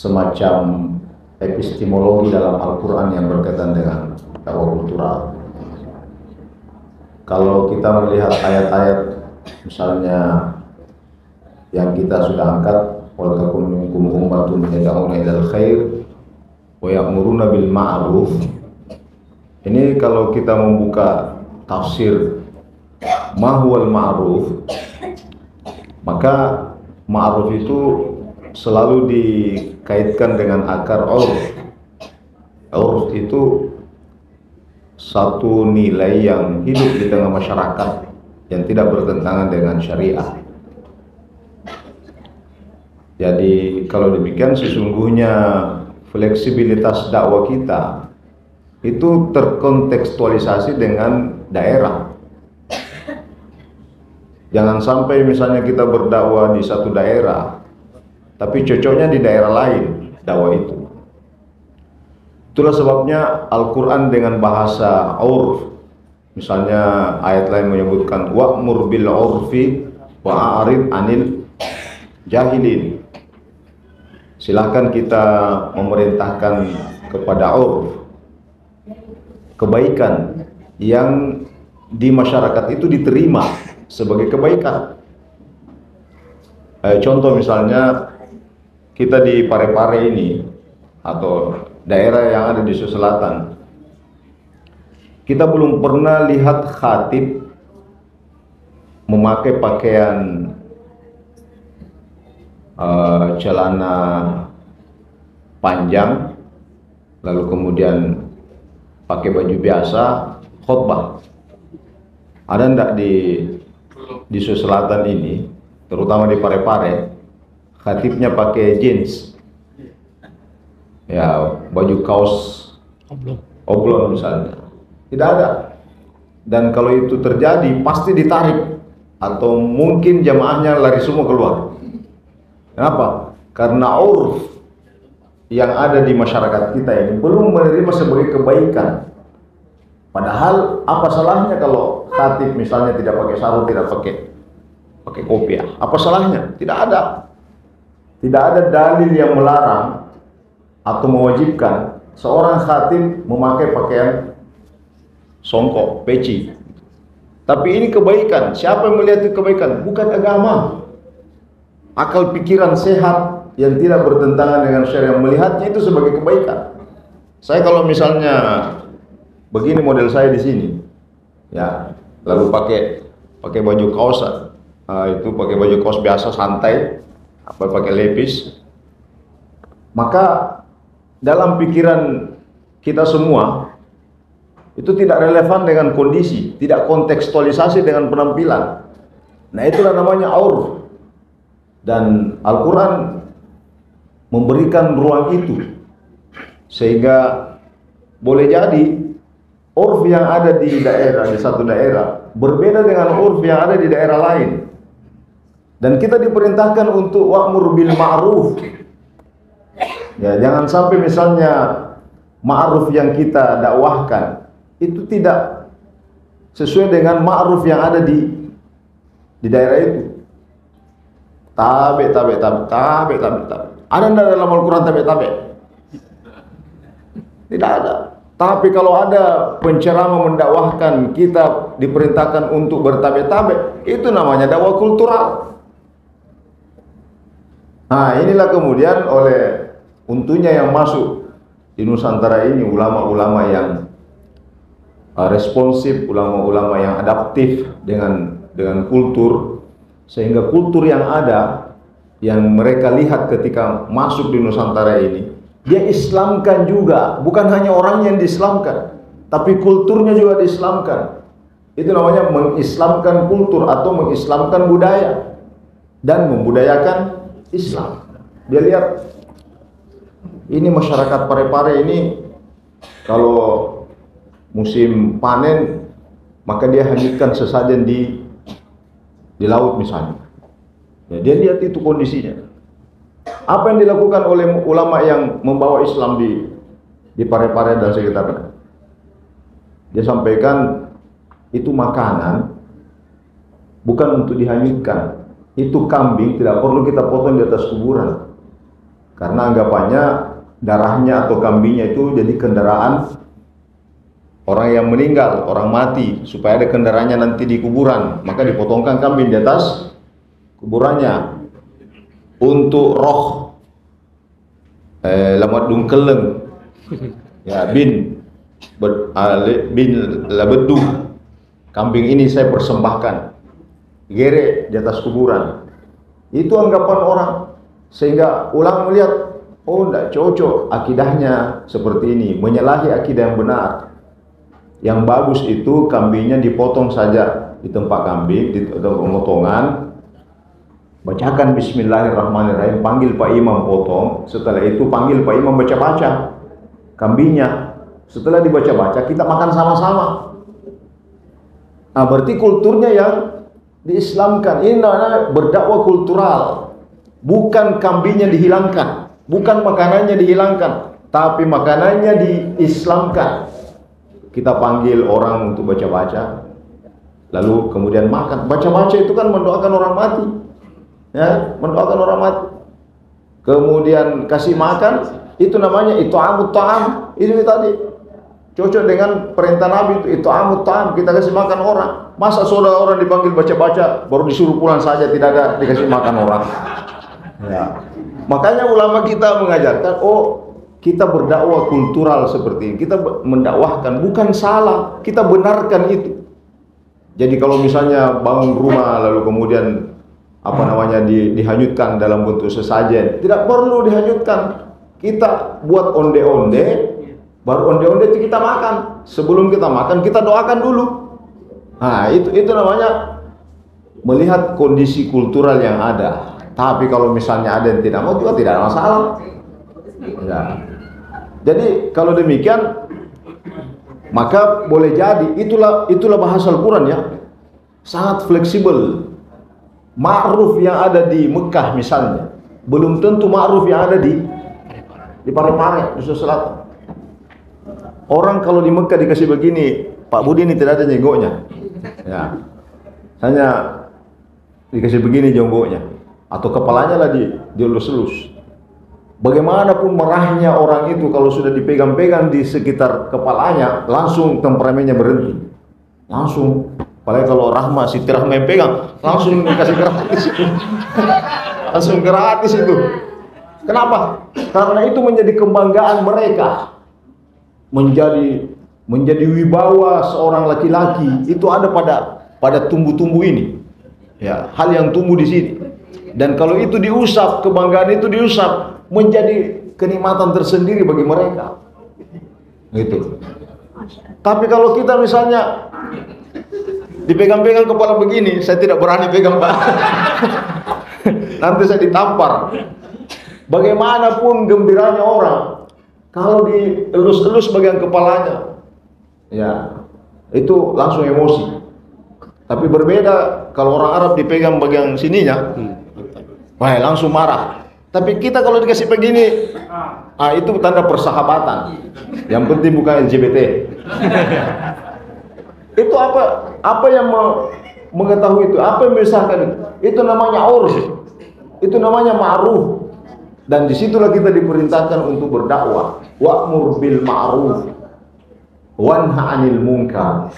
semacam epistemologi dalam Al-Quran yang berkaitan dengan dakwah kultural. Kalau kita melihat ayat-ayat misalnya yang kita sudah angkat, wal takum minkum ummatun yad'una ilal khair wa ya'muruna bil ma'ruf. Ini kalau kita membuka tafsir ma huwal ma'ruf, maka ma'ruf itu selalu dikaitkan dengan akar urf. Urf itu satu nilai yang hidup di tengah masyarakat yang tidak bertentangan dengan syariah. Jadi kalau demikian sesungguhnya fleksibilitas dakwah kita itu terkontekstualisasi dengan daerah. Jangan sampai misalnya kita berdakwah di satu daerah, tapi cocoknya di daerah lain dakwah itu. Itulah sebabnya Al-Quran dengan bahasa urf, misalnya ayat lain menyebutkan wa'mur bil urfi wa'arid anil jahilin. Silakan kita memerintahkan kepada urf, kebaikan yang di masyarakat itu diterima sebagai kebaikan. Contoh misalnya kita di Parepare ini atau daerah yang ada di Sulawesi Selatan, kita belum pernah lihat khatib memakai pakaian celana panjang lalu kemudian pakai baju biasa khutbah. Ada enggak di Sulawesi Selatan ini, terutama di Parepare, khatibnya pakai jeans, ya baju kaos oblong misalnya? Tidak ada. Dan kalau itu terjadi pasti ditarik atau mungkin jamaahnya lari semua keluar. Kenapa? Karena urf yang ada di masyarakat kita ini belum menerima sebagai kebaikan. Padahal apa salahnya kalau khatib misalnya tidak pakai sarung, tidak pakai kopiah? Apa salahnya? Tidak ada. Tidak ada dalil yang melarang atau mewajibkan seorang khatib memakai pakaian songkok, peci. Tapi ini kebaikan. Siapa yang melihat itu kebaikan? Bukan agama. Akal pikiran sehat yang tidak bertentangan dengan syariat melihatnya itu sebagai kebaikan. Saya kalau misalnya begini model saya di sini, ya, lalu pakai baju kaos, itu pakai baju kaos biasa santai, apa pakai lepis, maka dalam pikiran kita semua itu tidak relevan dengan kondisi, tidak kontekstualisasi dengan penampilan. Nah, itulah namanya urf. Dan Al-Quran memberikan ruang itu, sehingga boleh jadi urf yang ada di satu daerah berbeda dengan urf yang ada di daerah lain. Dan kita diperintahkan untuk wa'mur bil ma'ruf. Ya, jangan sampai misalnya ma'ruf yang kita dakwahkan itu tidak sesuai dengan ma'ruf yang ada di daerah itu. Tabe. Ada enggak dalam Al-Quran tabe? Tidak ada. Tapi kalau ada penceramah mendakwahkan, kita diperintahkan untuk bertabe-tabe, itu namanya dakwah kultural. Nah, inilah kemudian oleh untuknya yang masuk di Nusantara ini ulama-ulama yang responsif, ulama-ulama yang adaptif dengan kultur, sehingga kultur yang ada yang mereka lihat ketika masuk di Nusantara ini, dia Islamkan juga, bukan hanya orang yang diislamkan, tapi kulturnya juga diislamkan. Itu namanya mengislamkan kultur atau mengislamkan budaya dan membudayakan Islam. Dia lihat ini masyarakat Parepare ini kalau musim panen maka dia hanyutkan sesajen di laut misalnya. Ya, dia lihat itu kondisinya. Apa yang dilakukan oleh ulama yang membawa Islam di Parepare dan sekitarnya? Dia sampaikan itu makanan bukan untuk dihanyutkan. Itu kambing tidak perlu kita potong di atas kuburan. Karena anggapannya darahnya atau kambingnya itu jadi kendaraan orang yang meninggal, orang mati, supaya ada kendaraannya nanti di kuburan, maka dipotongkan kambing di atas kuburannya untuk roh lamat dungkeleng ya bin labedu, kambing ini saya persembahkan gere di atas kuburan. Itu anggapan orang, sehingga ulama melihat, oh tidak cocok akidahnya seperti ini, menyalahi akidah yang benar. Yang bagus itu kambingnya dipotong saja di tempat kambing, di tempat pemotongan, bacakan Bismillahirrahmanirrahim, panggil Pak Imam potong, setelah itu panggil Pak Imam baca-baca kambingnya, setelah dibaca-baca kita makan sama-sama. Nah berarti kulturnya yang diislamkan. Ini namanya berdakwah kultural. Bukan kambingnya dihilangkan, bukan makanannya dihilangkan, tapi makanannya diislamkan. Kita panggil orang untuk baca-baca, lalu kemudian makan. Baca-baca itu kan mendoakan orang mati, ya, mendoakan orang mati. Kemudian kasih makan, itu namanya it'amut ta'am. Ini tadi cocok dengan perintah Nabi itu amut ta'am, kita kasih makan orang. Masa saudara orang dipanggil baca-baca baru disuruh pulang saja, tidak ada dikasih makan orang. Ya. Makanya ulama kita mengajarkan, oh kita berdakwah kultural seperti ini, kita mendakwahkan, bukan salah, kita benarkan itu. Jadi kalau misalnya bangun rumah lalu kemudian apa namanya dihanyutkan dalam bentuk sesajen, tidak perlu dihanyutkan. Kita buat onde-onde, baru onde-onde itu kita makan. Sebelum kita makan kita doakan dulu. Nah itu namanya melihat kondisi kultural yang ada. Tapi kalau misalnya ada yang tidak mau juga tidak ada masalah. Ya. Jadi kalau demikian maka boleh jadi itulah bahasa Al-Quran ya, sangat fleksibel. Ma'ruf yang ada di Mekah misalnya belum tentu ma'ruf yang ada di Parepare, Nusa Selatan. Orang kalau di Mekah dikasih begini, Pak Budi ini tidak ada jenggotnya. Ya. Hanya dikasih begini jenggotnya atau kepalanya lah dielus-elus. Bagaimanapun merahnya orang itu kalau sudah dipegang-pegang di sekitar kepalanya, langsung temperamennya berhenti. Langsung. Apalagi kalau Rahma, Siti Rahma yang pegang, langsung dikasih gratis. Langsung gratis itu. Kenapa? Karena itu menjadi kebanggaan mereka. Menjadi wibawa seorang laki-laki itu ada pada tumbuh-tumbuh ini. Ya, hal yang tumbuh di sini. Dan kalau itu diusap, kebanggaan itu diusap, menjadi kenikmatan tersendiri bagi mereka. Gitu. Tapi kalau kita misalnya dipegang-pegang kepala begini, saya tidak berani pegang, Pak. Nanti saya ditampar. Bagaimanapun gembiranya orang, kalau dielus-elus bagian kepalanya, ya itu langsung emosi. Tapi berbeda kalau orang Arab dipegang bagian sininya, wah langsung marah. Tapi kita kalau dikasih begini, itu tanda persahabatan. Yang penting bukan LGBT. Itu apa yang mengetahui itu? Apa yang memisahkan itu? Itu namanya urf. Itu namanya ma'ruf. Dan disitulah kita diperintahkan untuk berdakwah. Wa'mur bil ma'ruf wanha 'anil munkar.